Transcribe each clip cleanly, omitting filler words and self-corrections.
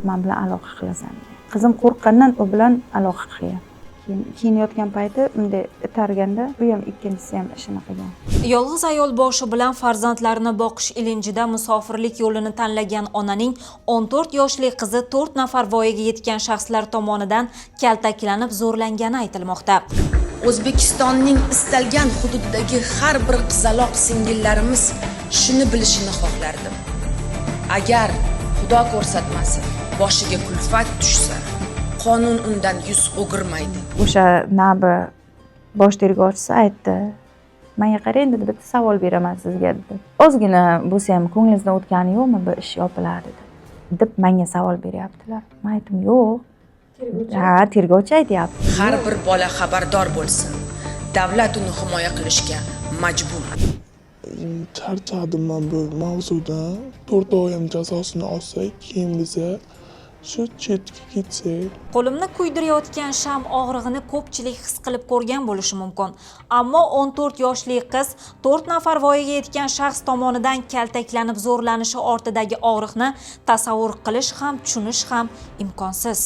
Men bilan aloqa qilasan. Qizim qo'rqqandan u bilan aloqa qilgan. Keyin yotgan payti bunday itarganda bu ham ikkinchisi ham ishini qilgan. Yolg'iz ayol boshi bilan farzandlarini boqish ilinjida musofirlik yo'lini tanlagan onaning 14 yoshli qizi 4 nafar voyaga yetgan shaxslar tomonidan kaltaklanib zo'rlangani aytilmoqda. O'zbekistonning istalgan hududidagi har bir qizaloq singillarimiz shuni bilishini xohlardim. Agar Xudo ko'rsatmasin, boshiga kulfat tushsa, qonun undan yuz o'girmaydi. O'sha nabi bosh tergovchisi aytdi. Menga qarang dedi, bitta savol beraman sizga dedi. Ozgina bo'lsa ham ko'nglingizdan o'tgani yo'qmi bu ish yopiladi deb menga savol beryaptilar. Men aytdim, yo'q. Ha, tergovchi aytyapti. Har bir bola xabardor bo'lsin. Davlat uni himoya qilishga majbur. Charchadim men bu mavzudan. 4 oy ham jazosini olsak, keyin biza shu chetga ketsak. Qo'limni kuydirayotgan sham og'rig'ini ko'pchilik his qilib ko'rgan bo'lishi mumkin. Ammo 14 yoshli qiz 4 nafar voyaga yetgan shaxs tomonidan kaltaklanib zo'rlanishi ortidagi og'riqni tasavvur qilish ham, tushunish ham imkonsiz.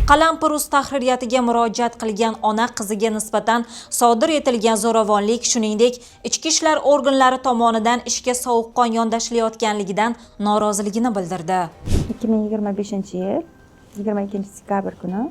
Qalampir.uz tahririyatiga murojaat qilgan ona qiziga nisbatan sodir etilgan zo'ravonlik, shuningdek, ichki ishlar organlari tomonidan ishga sovuqqon yondashilayotganligidan noroziligini bildirdi. 2025-yil 22-dekabr kuni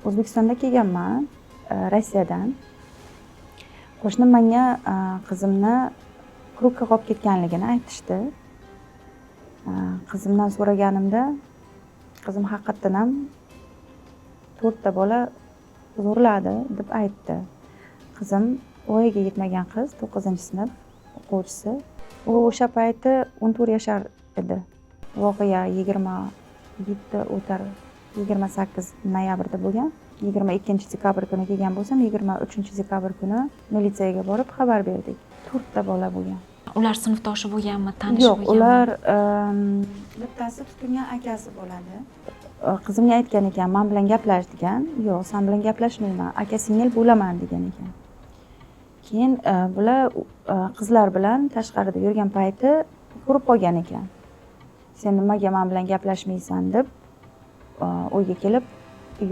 O'zbekistonda kelganman, Rossiyadan. Qo'shnim menga qizimni krukka qolib ketganligini aytishdi. Qizimdan so'raganimda, qizim haqiqatan ham 4 ta bola zo'rladi deb aytdi. Qizim voyaga yetmagan qiz, 9-sinf o'quvchisi. U o'sha payti 14 yashar edi. Voqea 28 noyabrda bo'lgan. 22-dekabr kuni kelgan bo'lsam, 23-dekabr kuni militsiyaga borib xabar berdik. 4 ta bola bo'lgan. Ular sinfdoshi bo'lganmi, tanish Yo'q, bo'lganmi? ular bittasi tutingan akasi bo'ladi. Qizimga aytgan ekan, men bilan gaplash degan. Yo'q, sen bilan gaplashmayman, aka-singil bo'laman degan ekan. Keyin bular qizlar bilan tashqarida yurgan payti ko'rib qolgan ekan. Sen nimaga men bilan gaplashmaysan deb uyga kelib,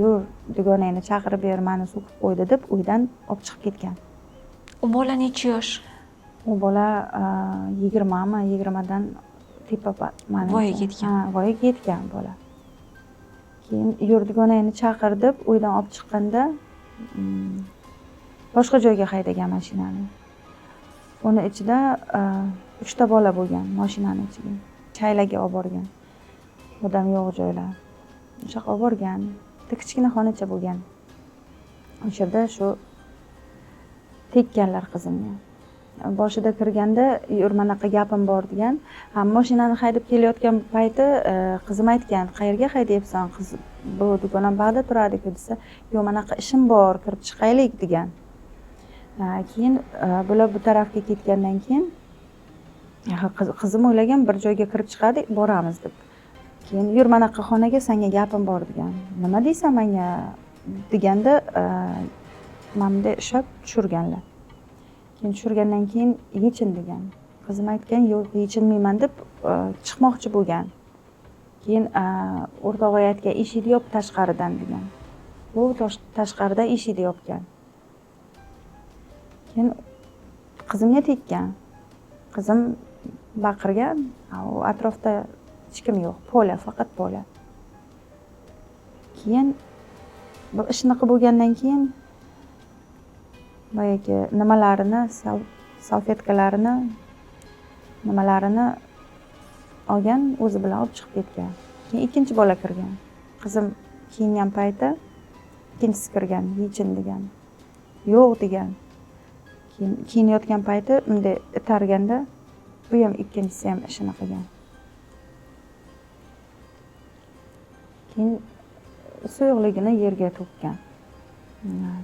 yur, dugonangni chaqirib ber, meni so'kib qo'ydi deb uydan olib chiqib ketgan. U bola necha yosh? U bola 20 mi, 20dan tepa voyaga yetgan. Ha, voyaga yetgan bola. Keyin yur, dugonangni chaqir deb uydan olib chiqqanda boshqa joyga haydagan mashinani. Uni ichida 3 ta bola bo'lgan mashinaning ichida. Chaylaga olib borgan. Odam yo'q joylar. O'sha olib borgan. Bitta kichkina xonacha bo'lgan. O'sha yerda shu tekkanlar qizimga. Boshida kirganda, "Yur, manaqa gapim bor" degan. Mashinani haydab kelayotgan payti qizim aytgan, "Qayerga haydayapsan qiz? Bu dugonam bag'da turadi-ku" desa, "Yo'q, manaqa ishim bor, kirib chiqaylik" degan. Keyin bular bu tarafga ketgandan keyin qizim o'ylagan bir joyga kirib chiqadi, boramiz deb. Keyin "Yur, manaqa xonaga, senga gapim bor" degan. "Nima deysan menga?" deganda, menga ishab tushirganlar. Keyin tushirgandan keyin "Yechin" degan. Qizim aytgan, "Yo'q, yechinmayman" deb chiqmoqchi bo'lgan. Keyin o'rtog'i aytgan, "Eshikni yop tashqaridan" degan. Bu tashqaridan eshikni yopgan. Keyin qizimga tekkan. Qizim baqirgan, u atrofda hech kim yo'q, pola, faqat pola. Keyin bu ishni qilib bo'lgandan keyin boyagi nimalarini, salfetkalarini, nimalarini olgan, o'zi bilan olib chiqib ketgan. Keyin ikkinchi bola kirgan. Qizim kiyingan payti ikkinchisi kirgan, "Yechin" degan. "Yo'q" degan. Keyin yotgan payti bunday itarganda bu ham ikkinchisi ham ishini qilgan. Keyin suyuqligini yerga to'kkan.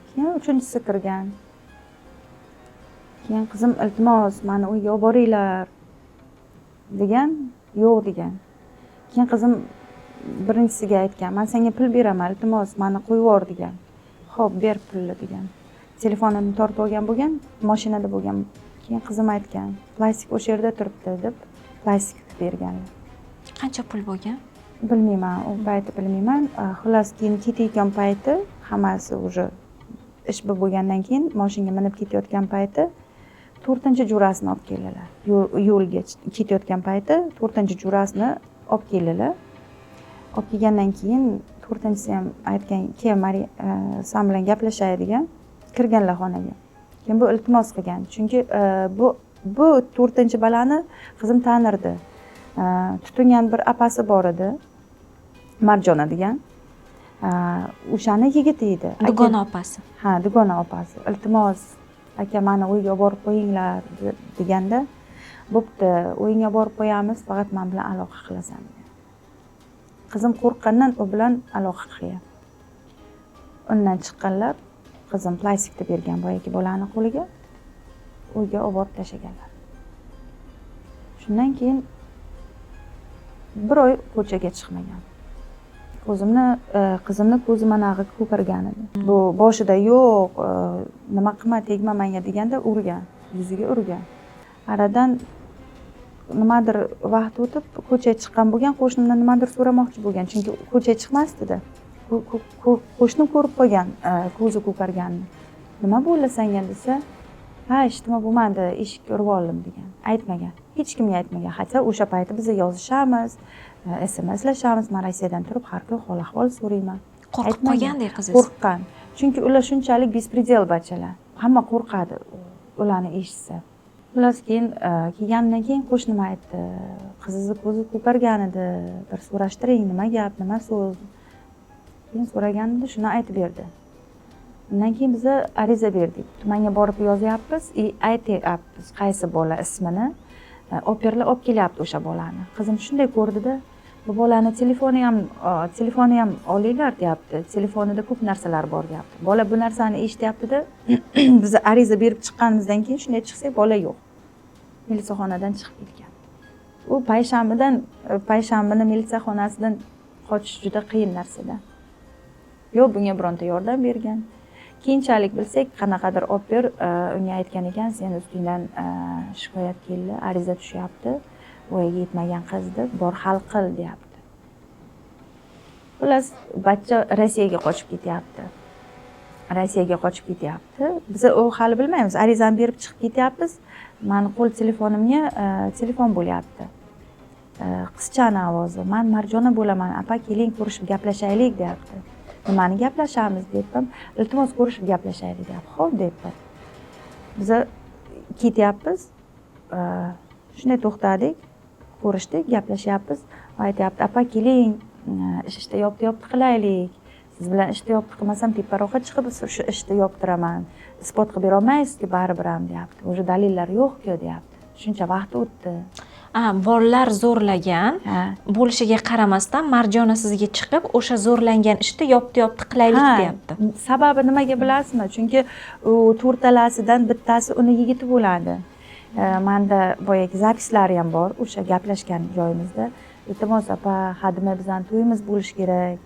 Keyin uchinchisi kirgan. Keyin qizim, "Iltimos, meni uyga olib boringlar" degan. "Yo'q" degan. Keyin qizim birinchisiga aytgan, "Men senga pul beraman, iltimos, meni qo'yib yubor" degan. "Xo'p, ber pulni" degan. Telefonini tortib olgan bo'lgan, mashinada bo'lgan. Keyin qizim aytgan, "Plastik o'sha yerda turibdi" deb plastik berganlar. Qancha pul bo'lgan? Bilmayman, u payti bilmayman. Xullas keyin ketayotgan payti hammasi уже ish bo'lgandan keyin mashinaga minib ketayotgan payti 4-jurasini olib keldilar. Yo'lga ketayotgan payti 4-jurasini olib keldilar. Olib kelgandan keyin 4-chisi ham aytgan, "Keyin sen bilan gaplashay" degan, kirganlar xonaga. Keyin bu iltimos qilgan. Chunki bu 4-balani qizim tanirdi. Tutingan bir apasi bor edi. Marjona degan. O'shani yigiti edi. Dugona opasi. Ha, dugona opasi. Iltimos, aka meni uyga borib qo'yinglar deganda, "Bo'pti, uyingga borib qo'yamiz, faqat men bilan aloqa qilasan" degan. Qizim qo'rqqandan u bilan aloqa qilgan. Undan chiqqanlar, qizim plastikni bergan boyagi bolani qo'liga, uyga olib borib tashlaganlar. Shundan keyin bir oy ko'chaga chiqmagan. Qizimni ko'zi manag'i ko'kargan edi. Bu boshida yo'q, nima qilma, tegma menga deganda urgan, yuziga urgan. Aradan nimadir vaqt o'tib ko'chaga chiqqan bo'lgan, qo'shnimdan nimadir so'ramoqchi bo'lgan, chunki ko'chaga chiqmasdi-da. Qo'shnim ko'rib qolgan ko'zi ko'karganini. Nima bo'ldi senga desa, "Ha, hech nima bo'lmadi, eshikka urib oldim" degan. Aytmagan. Hech kimga aytmagan. Hatto o'sha payti biz yozishamiz, SMSlashamiz, men Rossiyadan turib har kun hol ahvol so'rayman. Qo'rqib qolgandek qizingiz. Qo'rqqan. Chunki ular shunchalik bespredel bachalar. Hamma qo'rqadi ularni eshitsa. Xullas keyin kelgandan keyin qo'shnim aytdi, "Qizingizni ko'zi ko'kargan edi, bir so'rashtiring, nima gap, nima so'z?" Keyin so'raganida shuni aytib berdi. Undan keyin biz ariza berdik. Tumanga borib yozyapmiz, aytyapmiz qaysi bola ismini. Operlar olib kelyapti o'sha bolani. Qizim shunday ko'rdida, "Bu bolani telefoni ham olinglar" deyapti. Telefonida ko'p narsalar bor deyapti. Bola bu narsani eshityapti-da, biz ariza berib chiqqanimizdan keyin shunday chiqsak, bola yo'q. Militsiyaxonadan chiqib ketgan. U payshanbani militsiyaxonasidan qochish juda qiyin narsa-da. Yo'q, bunga bironta yordam bergan. Keyinchalik bilsak, qanaqadir oper unga aytgan ekan, "Sen ustingdan shikoyat keldi, ariza tushyapti, voyaga yetmagan qizni bor hal qil" deyapti. Xullas, bachcha Rossiyaga qochib ketyapti. Biz u hali bilmaymiz, arizani berib chiqib ketyapmiz. Meni qo'l telefonimga telefon bo'lyapti. Qizchani ovozi, "Men Marjona bo'laman, apa keling ko'rishib gaplashaylik" deyapti. "Nimani gaplashamiz" dedim. "Iltimos ko'rishib gaplashaylik" deyapti. "Xo'p" debdi. Biz ketyapmiz. Shunday to'xtadik, ko'rishdik, gaplashyapmiz. Aytyapti, "Apa keling, ishda yopti qilaylik. Siz bilan ishda yopti qilmasam teparoqqa chiqib shu ishda yoptiraman. Isbot qilib bera olmaysizki baribir ham" deyapti. "O'sha dalillar yo'q-ku" deyapti. "Shuncha vaqt o'tdi." Bolalar zo'rlagan bo'lishiga qaramasdan Marjona sizga chiqib o'sha zo'rlangan ishni yopti qilaylik deyapti. Sababi nimaga bilasizmi? Chunki u 4talasidan bittasi uni yigiti bo'ladi. Menda boyagi zapislari ham bor, o'sha gaplashgan joyimizda. "Iltimos apa, hadima bizning to'yimiz bo'lishi kerak.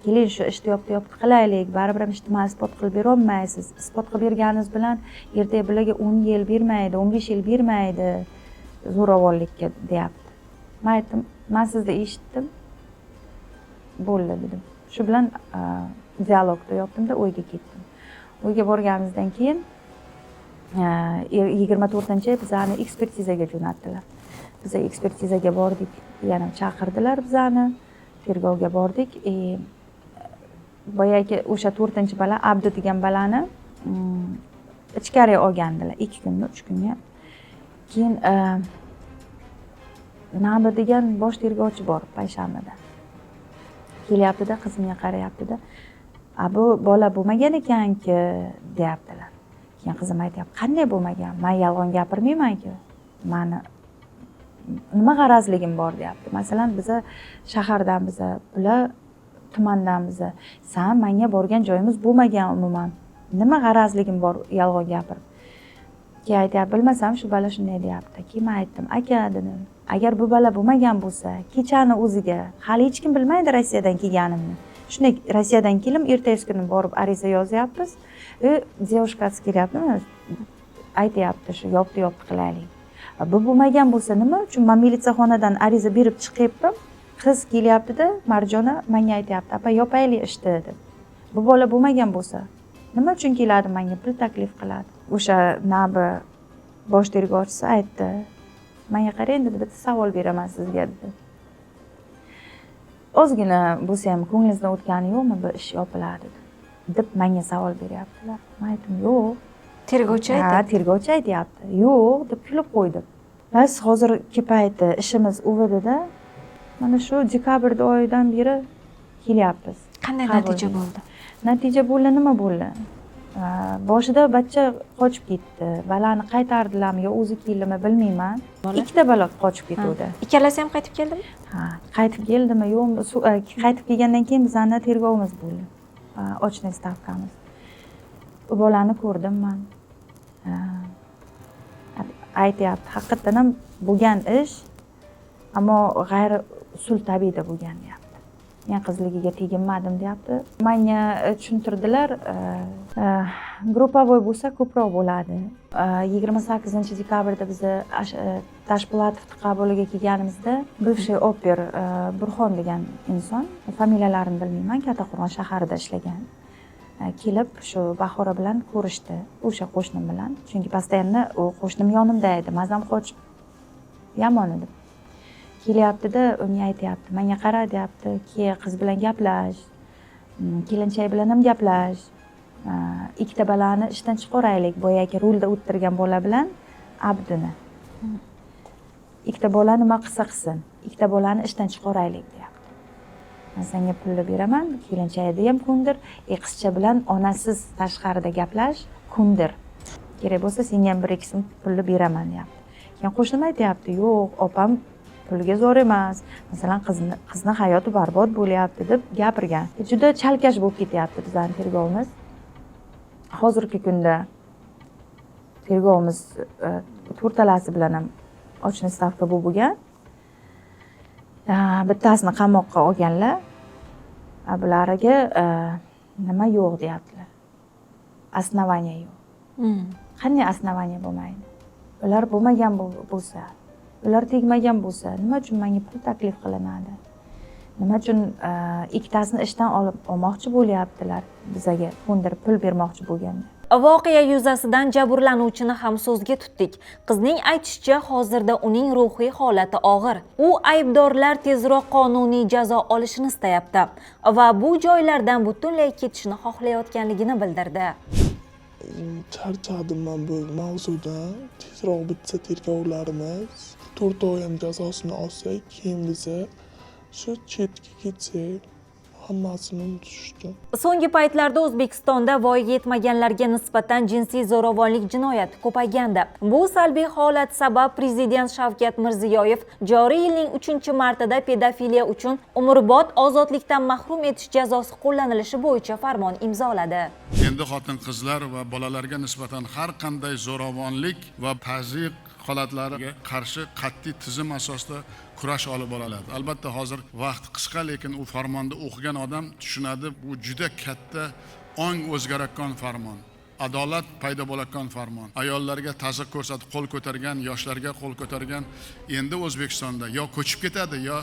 Keling shu ishni yopti qilaylik. Baribir ham ishni isbot qilib bera olmaysiz. Isbot qilib berganingiz bilan ertaga bularga 10 yil bermaydi, 15 yil bermaydi. Zo'ravonlikka" deyapti. Men aytdim, "Men sizni eshitdim. Bo'ldi" dedim. Shu bilan dialogda yopdimda uyga ketdim. Uyga borganimizdan keyin 24-chi bizani ekspertizaga jo'natdilar. Biz ekspertizaga bordik, yana chaqirdilar bizani, tergovga bordik. Boyagi o'sha 4-bala Abdu degan balani ichkariga olgandilar 2 kunmi, 3 kunga. Keyin Nabi degan bosh tergovchi bor payshanbada. Kelyapti-da, qizimga qarayapti-da. "Bu bola bo'lmagan ekan-ku" deyaptilar. Keyin qizim aytayapti, "Qanday bo'lmagan? Men yolg'on gapirmayman-ku. Meni nima g'arazligim bor" deyapti. Masalan, biz shahardanmiz, bular tumandanmiz. "Sen menga borgan joyimiz bo'lmagan umuman. Nima g'arazligim bor yolg'on gapirib?" Keyin aytayapti, "Bilmasam shu bola shunday deyapti." Keyin men aytdim, "Aka" dedim, "Agar bu bola bo'lmagan bo'lsa, kechani o'ziga hali hech kim bilmaydi Rossiyadan kelganimni. Shunday Rossiyadan kelib, ertasi kuni borib ariza yozyapmiz. Devушкasi kelyapti, aytayapti shu yopti qilaylik. Bu bo'lmagan bo'lsa nima uchun men militsiyaxonadan ariza berib chiqyapman, qiz kelyapti-da, Marjona menga aytyapti, "Apa, yopaylik ishni" deb. Bu bola bo'lmagan bo'lsa, nima uchun keladi menga pul taklif qiladi? O'sha nabi bosh tergovchisi aytdi, "Menga qarang" dedi, "Bitta savol beraman sizga" dedi. Ozgina bo'lsa ham ko'nglingizdan o'tgani yo'qmi bu ish yopiladi deb menga savol beryaptilar. Men aytdim, "Yo'q." Tergovchi Ha, aytdi. tergovchi aytyapti. "Yo'q" deb kulib qo'ydim. Biz hozirgi payti ishimiz UVDda mana shu dekabr oyidan beri kelyapmiz. Qanday Qabul natija deydi. bo'ldi? Natija bo'ldi, nima bo'ldi? Boshida bachcha qochib ketdi. Balani qaytardilarmi yo o'zi keldimi bilmayman. Ikkita bala qochib ketuvdi. Ikkalasi ham qaytib keldimi? Ha, qaytib keldimi yo'qmi? Qaytib kelgandan keyin bizning tergovimiz bo'ldi. Ochniy stavkamiz. Bu bolani ko'rdim men. Aytyapti, haqiqatan ham bo'lgan ish, ammo g'ayri usul tabiiyda bo'lgan deyapti. Men qizligiga teginmadim deyapti. Menga tushuntirdilar, gruppavoy bo'lsa ko'proq bo'ladi. 28-dekabrda biz Tashpo'latovni qabuliga kelganimizda bivshiy oper Burxon degan inson, familiyalarini bilmayman, Kattaqo'rg'on shaharida ishlagan. Kelib shu Bahora bilan ko'rishdi, o'sha qo'shnim bilan. Chunki постоянно u qo'shnim yonimda edi, mazam qochib yomon edi. Kelyapti-da, unga aytyapti, "Menga qara" deyapti, "Ke qiz bilan gaplash, kelinchak bilan ham gaplash. Ikkita balani ishdan chiqaraylik, boyagi rulda o'tirgan bola bilan Abduni. Ikkita bola nima qilsa qilsin, ikkita bolani ishdan chiqaraylik" deyapti. "Men senga pulni beraman, kelinchakni ham ko'ndir, qizcha bilan onasiz tashqarida gaplash, ko'ndir. Kerak bo'lsa senga ham 1-2 so'm pulni beraman" deyapti. Keyin qo'shnim aytyapti, "Yo'q, opam pulga zo'r emas. Masalan, qizni hayoti barbod bo'lyapti" deb gapirgan. Juda chalkash bo'lib ketyapti bizning tergovimiz. Hozirgi kunda tergovimiz to'rtalasi bilan ham ochniy stavka bo'lgan. Bittasini qamoqqa olganlar. Bulariga nima yo'q deyaptilar. Основание yo'q. Qanday основание bo'lmaydi? Ular bo'lmagan bo'lsa, ular tegmagan bo'lsa, nima uchun menga pul taklif qilinadi? Nima uchun ikkitasini ishdan olmoqchi bo'lyaptilar bizaga, ko'ndirib pul bermoqchi bo'lganda? Voqea yuzasidan jabrlanuvchini ham so'zga tutdik. Qizning aytishicha, hozirda uning ruhiy holati og'ir. U aybdorlar tezroq qonuniy jazo olishini istayapti va bu joylardan butunlay ketishni xohlayotganligini bildirdi. Charchadim men bu mavzudan. Tezroq bitsa tergovlarimiz, 4 oy ham jazosini olsak, keyin biza shu chetga ketsak, hammasini unutishdi. So'nggi paytlarda O'zbekistonda voyaga yetmaganlarga nisbatan jinsiy zo'ravonlik jinoyati ko'paygandi. Bu salbiy holat sabab Prezident Shavkat Mirziyoyev joriy yilning 3-martida pedofiliya uchun umrbod ozodlikdan mahrum etish jazosi qo'llanilishi bo'yicha farmon imzoladi. Endi xotin-qizlar va bolalarga nisbatan har qanday zo'ravonlik va tazyiq holatlariga qarshi qat'iy tizim asosida kurash olib boriladi. Albatta hozir vaqt qisqa, lekin u farmonni o'qigan odam tushunadi, bu juda katta ong o'zgarayotgan farmon. Adolat paydo bo'layotgan farmon. Ayollarga ta'zir ko'rsatib qo'l ko'targan, yoshlarga qo'l ko'targan endi O'zbekistonda yo ko'chib ketadi, yo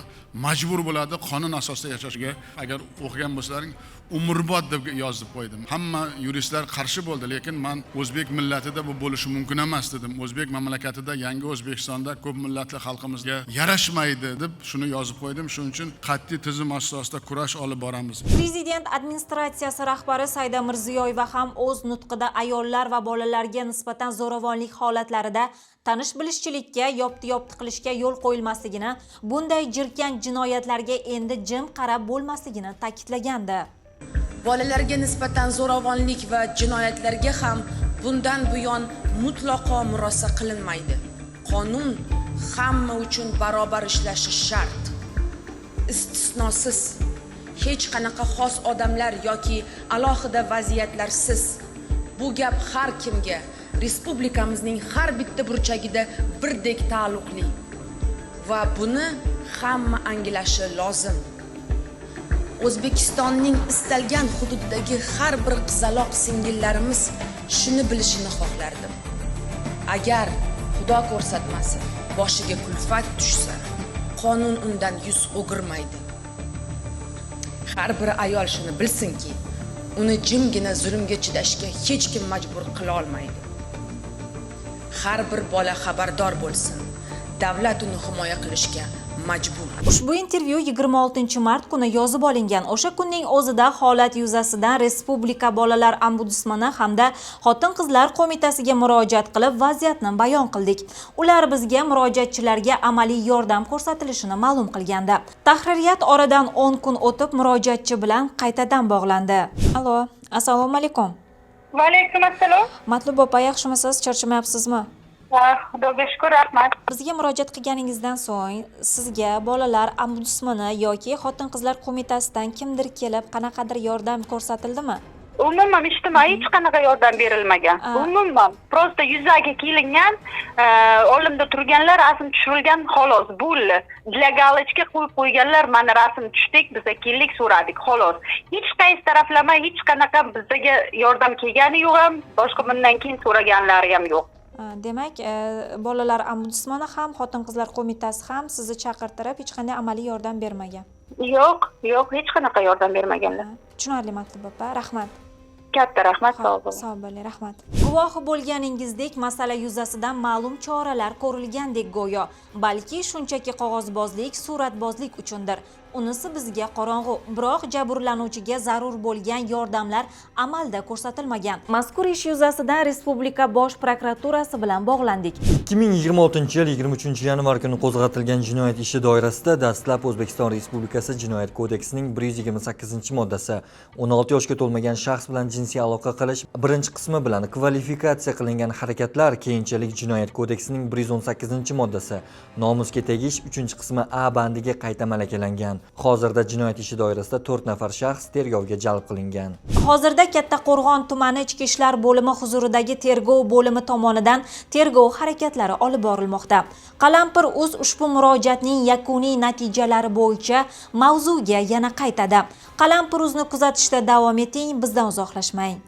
majbur bo'ladi qonun asosida yashashga. Agar o'qigan bo'lsalaring, umrbod deb yozib qo'ydim. Hamma yuristlar qarshi bo'ldi, lekin men o'zbek millatida bu bo'lishi mumkin emas dedim. O'zbek mamlakatida, yangi O'zbekistonda ko'p millatli xalqimizga yarashmaydi deb shuni yozib qo'ydim. Shuning uchun qat'iy tizim asosida kurash olib boramiz. Prezident administratsiyasi rahbari Saida Mirziyoyeva ham o'z nutqida ayollar va bolalarga nisbatan zo'ravonlik holatlarida tanish-bilishchilikka, yopti-yopti qilishga yo'l qo'yilmasligini, bunday jirkanch jinoyatlarga endi jim qarab bo'lmasligini ta'kidlagandi. Bolalarga nisbatan zo'ravonlik va jinoyatlarga ham bundan buyon mutlaqo murosa qilinmaydi. Qonun hamma uchun barobar ishlashi shart. Istisnosiz. Hech qanaqa xos odamlar yoki alohida vaziyatlarsiz. Bu gap har kimga, respublikamizning har bitta burchagida birdek taalluqli va buni hamma anglashi lozim. O'zbekistonning istalgan hududidagi har bir qizaloq singillarimiz shuni bilishini xohlardim. Agar Xudo ko'rsatmasin, boshiga kulfat tushsa, qonun undan yuz o'girmaydi. Har bir ayol shuni bilsinki, uni jimgina zulmga chidashga hech kim majbur qila olmaydi. Har bir bola xabardor bo'lsin, davlat uni himoya qilishga majbur. Ushbu intervyu 26 mart kuni yozib olingan. O'sha kunning o'zida holat yuzasidan Respublika bolalar ombudsmani hamda Xotin-qizlar qo'mitasiga murojaat qilib vaziyatni bayon qildik. Ular bizga murojaatchilarga amaliy yordam ko'rsatilishini ma'lum qilgandi. Tahririyat oradan 10 kun o'tib murojaatchi bilan qaytadan bog'landi. Allo, assalomu alaykum. Va alaykum assalom. Matlub opa, yaxshimisiz? Charchamayapsizmi? Xudoga shukr, rahmat. Bizga murojaat qilganingizdan so'ng sizga bolalar ombudsmani yoki Xotin-qizlar qo'mitasidan kimdir kelib qanaqadir yordam ko'rsatildimi? Umuman ijtimoiy hech qanaqa yordam berilmagan. Umuman prosta yuzaga kelingan, oldimda turganlar rasm tushirilgan, xolos, bo'ldi. Для галочки qo'yib qo'yganlar, mana rasm tushdik, biz keldik, so'radik, xolos. Hech qaysi taraflama hech qanaqa bizga yordam kelgani yo'q ham, boshqa bundan keyin so'raganlari ham yo'q. Demak, bolalar ombudsmani ham, Xotin-qizlar qo'mitasi ham sizni chaqirtirib hech qanday amaliy yordam bermagan. Yo'q, hech qanaqa yordam bermaganlar. Tushunarli Matlub opa, rahmat. Katta rahmat, sog' bo'ling. Sog' bo'ling, rahmat. Guvohi bo'lganingizdek, masala yuzasidan ma'lum choralar ko'rilgandek go'yo, balki shunchaki qog'ozbozlik, suratbozlik uchundir. Unisi bizga qorong'u, biroq jabrlanuvchiga zarur bo'lgan yordamlar amalda ko'rsatilmagan. Mazkur ish yuzasidan Respublika bosh prokuraturasi bilan bog'landik. 2026-yil 23-yanvar kuni qo'zg'atilgan jinoyat ishi doirasida dastlab O'zbekiston Respublikasi Jinoyat kodeksining 128-moddasi 16 yoshga to'lmagan shaxs bilan jinsiy aloqa qilish birinchi qismi bilan kvalifikatsiya qilingan harakatlar, keyinchalik Jinoyat kodeksining 118-moddasi nomusga tegish 3-qismi A bandiga qayta malakalangan. Hozirda jinoyat ishi doirasida 4 nafar shaxs tergovga jalb qilingan. Hozirda Kattaqo'rg'on tumani Ichki ishlar bo'limi huzuridagi tergov bo'limi tomonidan tergov harakatlari olib borilmoqda. Qalampir.uz ushbu murojaatning yakuniy natijalari bo'yicha mavzuga yana qaytadi. Qalampir.uz'ni kuzatishda davom eting, bizdan uzoqlashmang.